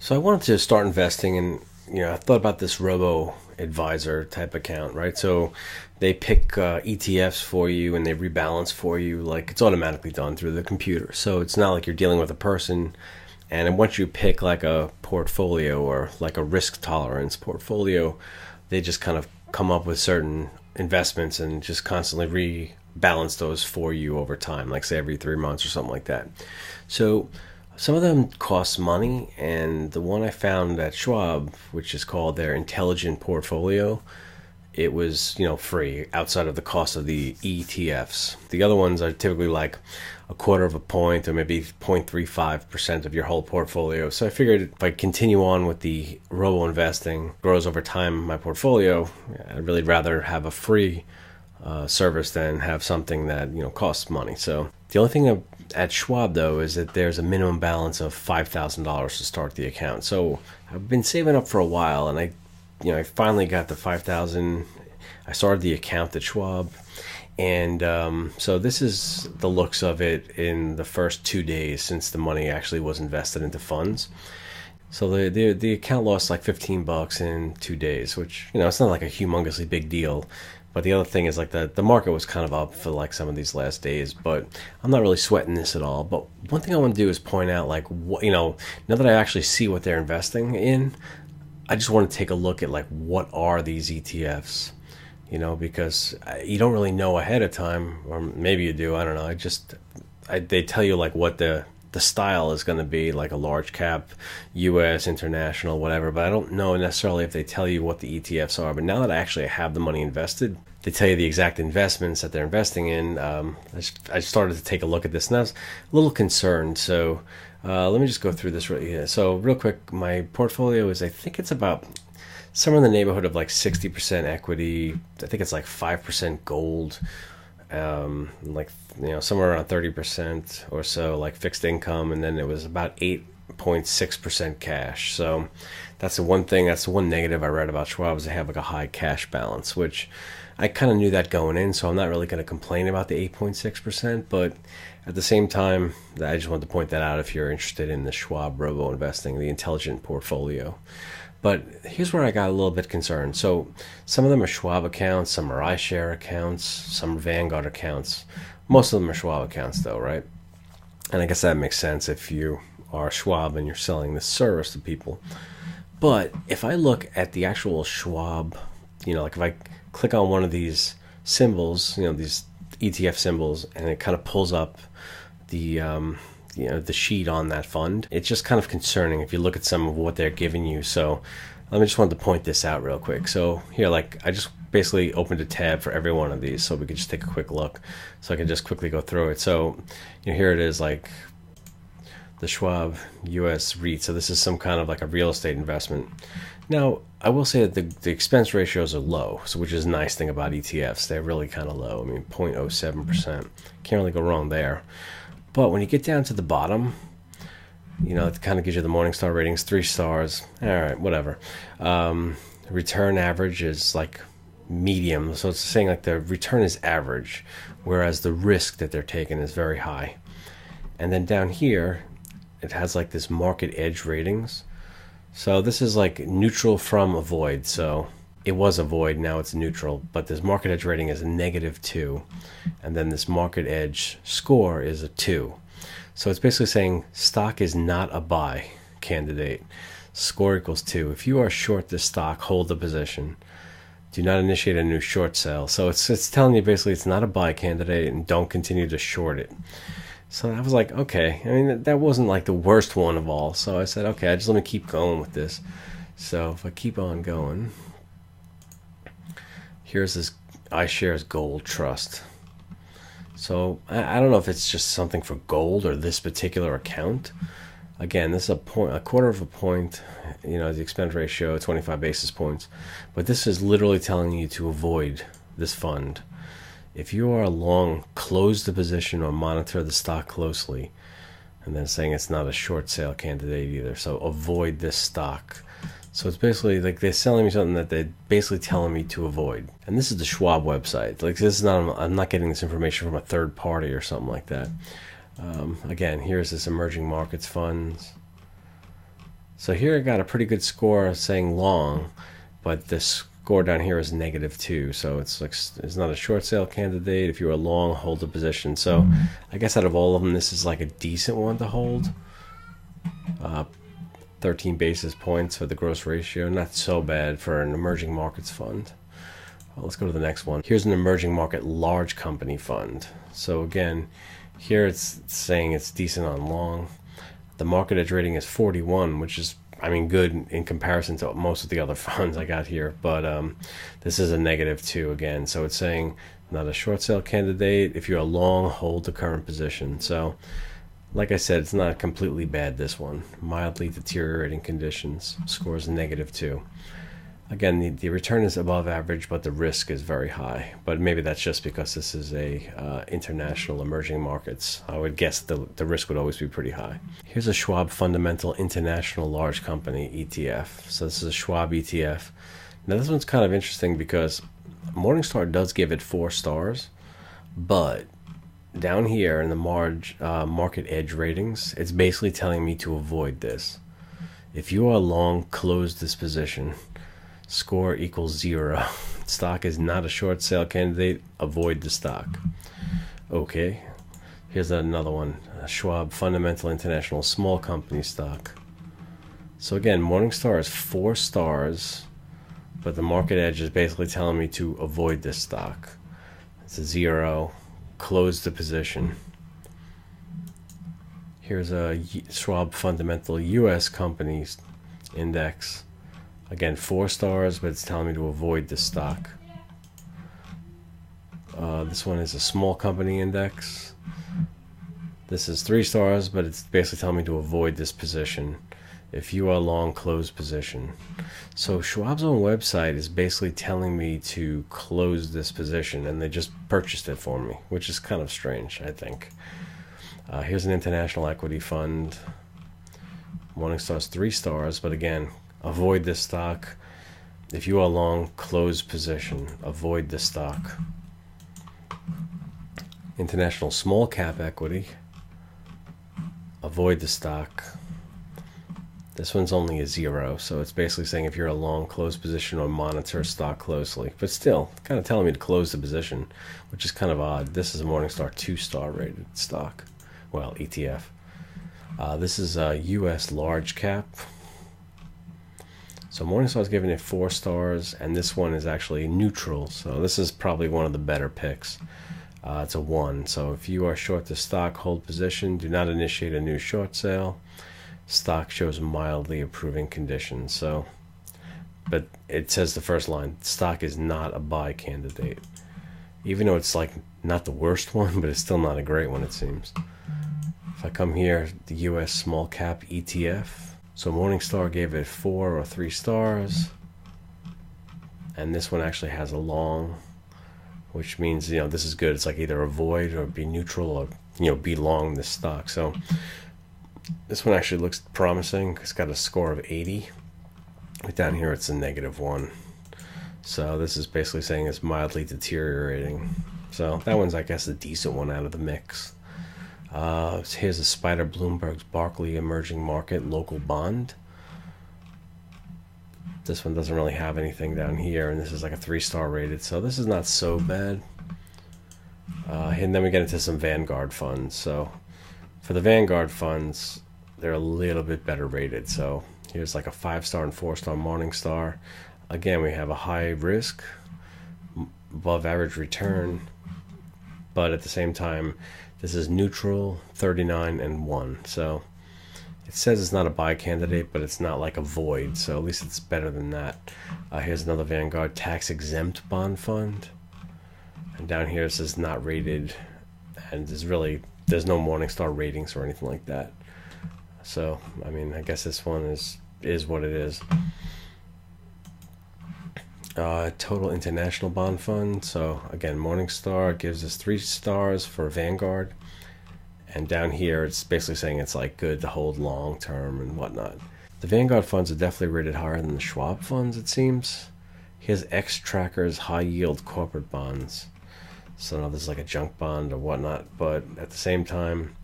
So I wanted to start investing, and I thought about this Robo-Advisor type account, right? So they pick ETFs for you and they rebalance for you. Like, it's automatically done through the computer. So it's not like you're dealing with a person. And then once you pick like a portfolio or like a risk tolerance portfolio, they just kind of come up with certain investments and just constantly rebalance those for you over time, like say every 3 months or something like that. So some of them cost money, and the one I found at Schwab, which is called their Intelligent Portfolio, it was free outside of the cost of the ETFs. The other ones are typically like a quarter of a point or maybe 0.35% of your whole portfolio. So I figured if I continue on with the robo investing, grows over time my portfolio, I'd really rather have a free service than have something that costs money. So the only thing at Schwab though is that there's a minimum balance of $5,000 to start the account. So I've been saving up for a while, and I finally got the 5,000. I started the account at Schwab, and so this is the looks of it in the first 2 days since the money actually was invested into funds. So the account lost like $15 in 2 days, which it's not like a humongously big deal. But the other thing is like the market was kind of up for like some of these last days, but I'm not really sweating this at all. But one thing I want to do is point out like now that I actually see what they're investing in, I just want to take a look at like what are these ETFs, because you don't really know ahead of time, or maybe you do. I don't know. They tell you like what the style is going to be, like a large cap, U.S., international, whatever. But I don't know necessarily if they tell you what the ETFs are. But now that I actually have the money invested, they tell you the exact investments that they're investing in. I started to take a look at this, and I was a little concerned. So let me just go through this really. So real quick, my portfolio is, I think it's about somewhere in the neighborhood of like 60% equity. I think it's like 5% gold. Like somewhere around 30% or so like fixed income, and then it was about 8.6% cash. So that's the one negative I read about Schwab, is they have like a high cash balance, which I kind of knew that going in, so I'm not really going to complain about the 8.6%. But at the same time, I just wanted to point that out if you're interested in the Schwab Robo Investing, the Intelligent Portfolio. But here's where I got a little bit concerned. So some of them are Schwab accounts, some are Ishares accounts, some are Vanguard accounts. Most of them are Schwab accounts though, right? And I guess that makes sense if you are Schwab and you're selling this service to people. But if I look at the actual Schwab, like if I click on one of these symbols, these ETF symbols, and it kind of pulls up the the sheet on that fund, it's just kind of concerning if you look at some of what they're giving you. So I just wanted to point this out real quick. So here, like, I just basically opened a tab for every one of these so we could just take a quick look, so I can just quickly go through it. So here it is, like the Schwab US REIT. So this is some kind of like a real estate investment. Now I will say that the expense ratios are low, so which is a nice thing about ETFs. They're really kind of low. I mean, 0.07%. Can't really go wrong there. But when you get down to the bottom, it kind of gives you the Morningstar ratings, 3 stars. All right, whatever. Return average is like medium. So it's saying like the return is average, whereas the risk that they're taking is very high. And then down here, it has like this market edge ratings. So this is like neutral from avoid. So it was avoid, now it's neutral, but this market edge rating is a -2, and then this market edge score is a 2. So it's basically saying stock is not a buy candidate. Score equals 2. If you are short this stock, hold the position. Do not initiate a new short sale. So it's telling you basically it's not a buy candidate, and don't continue to short it. So I was like, okay. I mean, that wasn't like the worst one of all. So I said, okay, let me keep going with this. So if I keep on going, here's this iShares Gold Trust. So I don't know if it's just something for gold or this particular account. Again, this is a quarter of a point, the expense ratio, 25 basis points. But this is literally telling you to avoid this fund. If you are long, close the position or monitor the stock closely. And then saying it's not a short sale candidate either. So avoid this stock. So it's basically like they're selling me something that they're basically telling me to avoid. And this is the Schwab website. Like, this is not, I'm not getting this information from a third party or something like that. Again, here's this emerging markets funds. So here I got a pretty good score saying long, but the score down here is -2. So it's like it's not a short sale candidate. If you're a long, hold a position. So I guess out of all of them, this is like a decent one to hold. 13 basis points for the gross ratio. Not so bad for an emerging markets fund. Well, let's go to the next one. Here's an emerging market large company fund. So again, here it's saying it's decent on long. The market edge rating is 41, which is, I mean, good in comparison to most of the other funds I got here. But this is a -2 again. So it's saying not a short sale candidate. If you're a long, hold the current position. So like I said, it's not completely bad, this one. Mildly deteriorating conditions. Scores -2. Again, the return is above average, but the risk is very high. But maybe that's just because this is a international emerging markets. I would guess the risk would always be pretty high. Here's a Schwab Fundamental International Large Company ETF. So this is a Schwab ETF. Now this one's kind of interesting because Morningstar does give it 4 stars, but down here in the market edge ratings, it's basically telling me to avoid this. If you are long, close this position. Score equals 0. Stock is not a short sale candidate. Avoid the stock. Okay. Here's another one. Schwab Fundamental International Small Company Stock. So again, Morningstar is 4 stars, but the market edge is basically telling me to avoid this stock. It's a 0. Close the position. Here's a Schwab Fundamental U.S. Companies Index. Again, 4 stars, but it's telling me to avoid this stock. This one is a small company index. This is 3 stars, but it's basically telling me to avoid this position. If you are long, close position. So Schwab's own website is basically telling me to close this position, and they just purchased it for me, which is kind of strange, I think. Here's an international equity fund. Morningstar's 3 stars, but again, avoid this stock. If you are long, close position. Avoid the stock. International small cap equity. Avoid the stock. This one's only a 0, so it's basically saying if you're a long, close position or monitor stock closely. But still, kind of telling me to close the position, which is kind of odd. This is a Morningstar 2-star rated stock. Well, ETF. This is a U.S. large cap. So Morningstar's giving it 4 stars, and this one is actually neutral. So this is probably one of the better picks. It's a 1. So if you are short the stock, hold position. Do not initiate a new short sale. Stock shows mildly improving conditions. So, but it says the first line, stock is not a buy candidate. Even though it's like not the worst one, but it's still not a great one, it seems. If I come here, the U.S. Small Cap ETF. So Morningstar gave it 4 or 3 stars. And this one actually has a long, which means, you know, this is good. It's like either avoid or be neutral or, you know, be long this stock. So this one actually looks promising. It's got a score of 80. But down here it's a -1. So this is basically saying it's mildly deteriorating. So that one's, I guess, a decent one out of the mix. Here's a Spider Bloomberg's Berkeley Emerging Market Local Bond. This one doesn't really have anything down here, and this is like a 3-star rated, so this is not so bad. And then we get into some Vanguard funds. So for the Vanguard funds, they're a little bit better rated. So here's like a 5-star and 4-star Morningstar. Again, we have a high risk, above average return, but at the same time, this is neutral, 39 and 1. So it says it's not a buy candidate, but it's not like a void. So at least it's better than that. Here's another Vanguard tax exempt bond fund. And down here it says not rated. And there's no Morningstar ratings or anything like that. So, I mean, I guess this one is what it is. Total International Bond Fund. So again, Morningstar gives us 3 stars for Vanguard, and down here it's basically saying it's like good to hold long term and whatnot. The Vanguard funds are definitely rated higher than the Schwab funds, it seems. Here's X-Tracker's high yield corporate bonds. So now this is like a junk bond or whatnot, but at the same time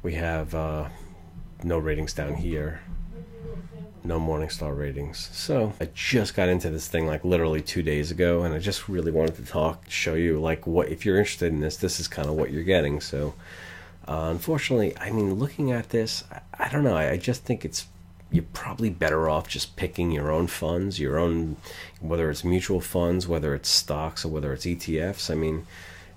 we have no ratings down here. no Morningstar ratings. So I just got into this thing like literally 2 days ago, and I just really wanted to show you like what, if you're interested in this is kind of what you're getting. So unfortunately, I mean, looking at this, I don't know. I just think you're probably better off just picking your own funds, whether it's mutual funds, whether it's stocks, or whether it's ETFs. I mean,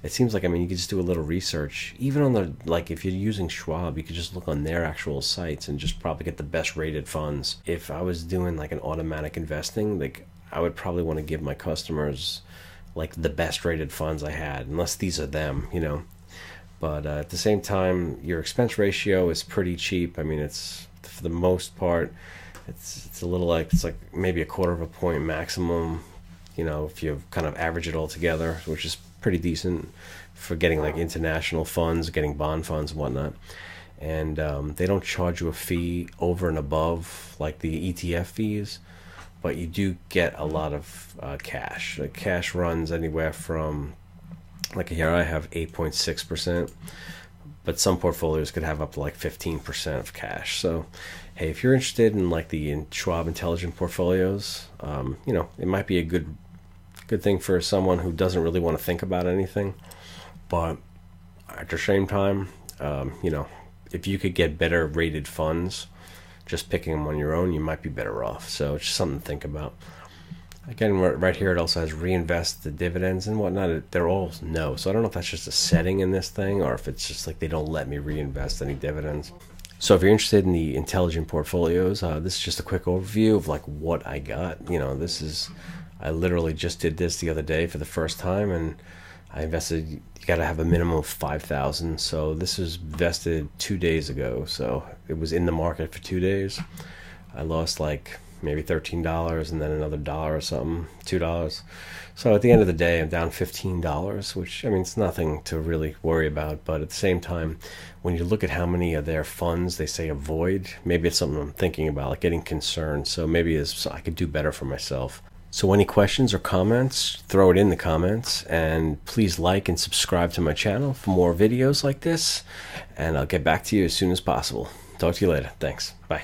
it seems like, I mean, you could just do a little research. Even on the, like, if you're using Schwab, you could just look on their actual sites and just probably get the best rated funds. If I was doing like an automatic investing, like, I would probably want to give my customers like the best rated funds I had, unless these are them, But at the same time, your expense ratio is pretty cheap. I mean, it's, for the most part, it's a little like, it's like maybe a quarter of a point maximum, if you kind of average it all together, which is pretty decent for getting like international funds, getting bond funds and whatnot. And they don't charge you a fee over and above like the ETF fees, but you do get a lot of cash. Like, cash runs anywhere from, like here I have 8.6%, but some portfolios could have up to like 15% of cash. So hey, if you're interested in like the Schwab Intelligent Portfolios, it might be a good thing for someone who doesn't really want to think about anything. But at the same time, if you could get better rated funds, just picking them on your own, you might be better off. So it's just something to think about. Again, right here, it also has reinvest the dividends and whatnot. They're all no. So I don't know if that's just a setting in this thing, or if it's just like they don't let me reinvest any dividends. So if you're interested in the intelligent portfolios, this is just a quick overview of like what I got. I literally just did this the other day for the first time, and I invested, you got to have a minimum of 5,000. So this was vested 2 days ago. So it was in the market for 2 days. I lost like maybe $13 and then another dollar or something, $2. So at the end of the day, I'm down $15, which, I mean, it's nothing to really worry about. But at the same time, when you look at how many of their funds they say avoid, maybe it's something I'm thinking about, like getting concerned. So maybe I could do better for myself. So any questions or comments, throw it in the comments, and please like and subscribe to my channel for more videos like this, and I'll get back to you as soon as possible. Talk to you later. Thanks. Bye.